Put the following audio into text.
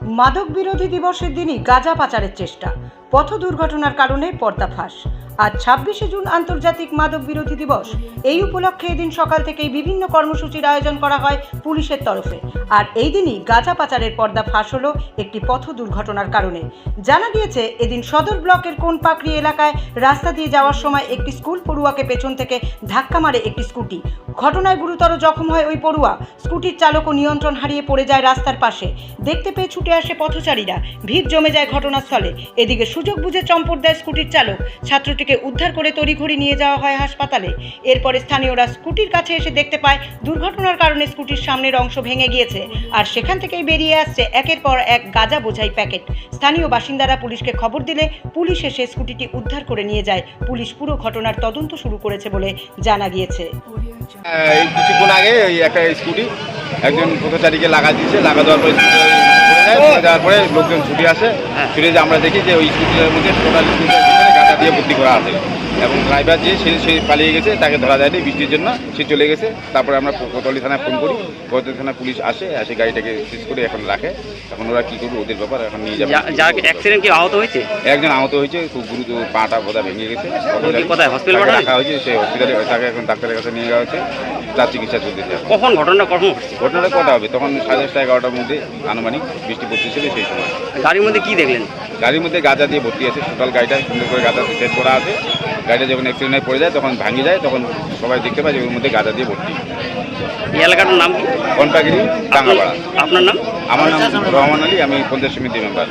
মাদক বিরোধী দিবসের দিনই গাঁজা পাচারের চেষ্টা, পথ দুর্ঘটনার কারণে পর্দাফাঁস। আজ 26শে জুন আন্তর্জাতিক মাদক বিরোধী দিবস। এই উপলক্ষে এদিন সকাল থেকেই বিভিন্ন কর্মসূচির আয়োজন করা হয় পুলিশের তরফে। আর এই দিনই গাঁজা পাচারের পর্দা ফাঁস হলো একটি পথ দুর্ঘটনার কারণে। জানা গিয়েছে এদিন সদর ব্লকের কোনপাকড়ি এলাকায় রাস্তা দিয়ে যাওয়ার সময় একটি স্কুল পড়ুয়াকে পেছন থেকে ধাক্কা মারে একটি স্কুটি। ঘটনায় গুরুতর জখম হয় ওই পড়ুয়া। স্কুটির চালকও নিয়ন্ত্রণ হারিয়ে পড়ে যায় রাস্তার পাশে। দেখতে পেয়ে ছুটে আসে পথচারীরা, ভিড় জমে যায় ঘটনাস্থলে। এদিকে সুযোগ বুঝে চম্পট দেয় স্কুটির চালক। ছাত্রটিকে উদ্ধার করে তড়িঘড়ি নিয়ে যাওয়া হয় হাসপাতালে। এরপরে স্থানীয়রা স্কুটির কাছে এসে দেখতে পায় দুর্ঘটনার কারণে স্কুটির সামনের অংশ ভেঙে গিয়েছে, আর সেখান থেকেই বেরিয়ে আসছে একের পর এক গাঁজা বোঝাই প্যাকেট। স্থানীয় বাসিন্দারা পুলিশকে খবর দিলে পুলিশ এসে স্কুটিটি উদ্ধার করে নিয়ে যায়। পুলিশ পুরো ঘটনার তদন্ত শুরু করেছে বলে জানা গিয়েছে। এই কিছুক্ষণ আগে ওই একটা স্কুটি একজন পথচারীকে লাগা দিয়েছে, লাগা দেওয়ার পরে যাওয়ার পরে লোকজন ছুটে আসে। ছুটে যে আমরা দেখি যে ওই স্কুটির মধ্যে টোটাল গাঁজা দিয়ে ভর্তি করা আছে এবং ড্রাইভার যে সে পালিয়ে গেছে, তাকে ধরা যায়নি বৃষ্টির জন্য, সে চলে গেছে। তারপরে আমরা কোতোয়ালি থানায় ফোন করি, কোতোয়ালি থানায় পুলিশ আসে গাড়িটাকে সিজ করে এখন রাখে। এখন ওরা কী করবে ওদের ব্যাপার, এখন নিয়ে যাবে। যার অ্যাক্সিডেন্ট কি আহত হয়েছে? একজন আহত হয়েছে, খুব গুরুতর, পাটা বোধা ভেঙে গেছে। কোথায় হসপিটাল রাখা হয়েছে, সেই হসপিটালে তাকে এখন ডাক্তারের কাছে নিয়ে যাওয়া হচ্ছে, তার চিকিৎসা চলতেছে। কখন ঘটনাটা ঘটছে? ঘটনাটা কটা হবে তখন 10:30 11টার মধ্যে আনুমানিক বৃষ্টি পড়তেছিল সেই সময়। গাড়ির মধ্যে কি দেখলেন? গাড়ির মধ্যে গাঁজা দিয়ে ভর্তি আছে, টোটাল গাড়িটা সুন্দর করে গাঁজা সেট করা আছে। গাড়িটা যখন অ্যাক্সিডেন্টে পড়ে যায় তখন ভাঙে যায়, তখন সবাই দেখতে পায় যে ওর মধ্যে গাঁজা দিয়ে ভর্তি। এই এলাকাটার নাম কি? কোনপাগিরি, টাঙ্গাপাড়া। আপনার নাম? আমার নাম রহমান আলী, আমি পঞ্চায়েত সমিতি মেম্বার।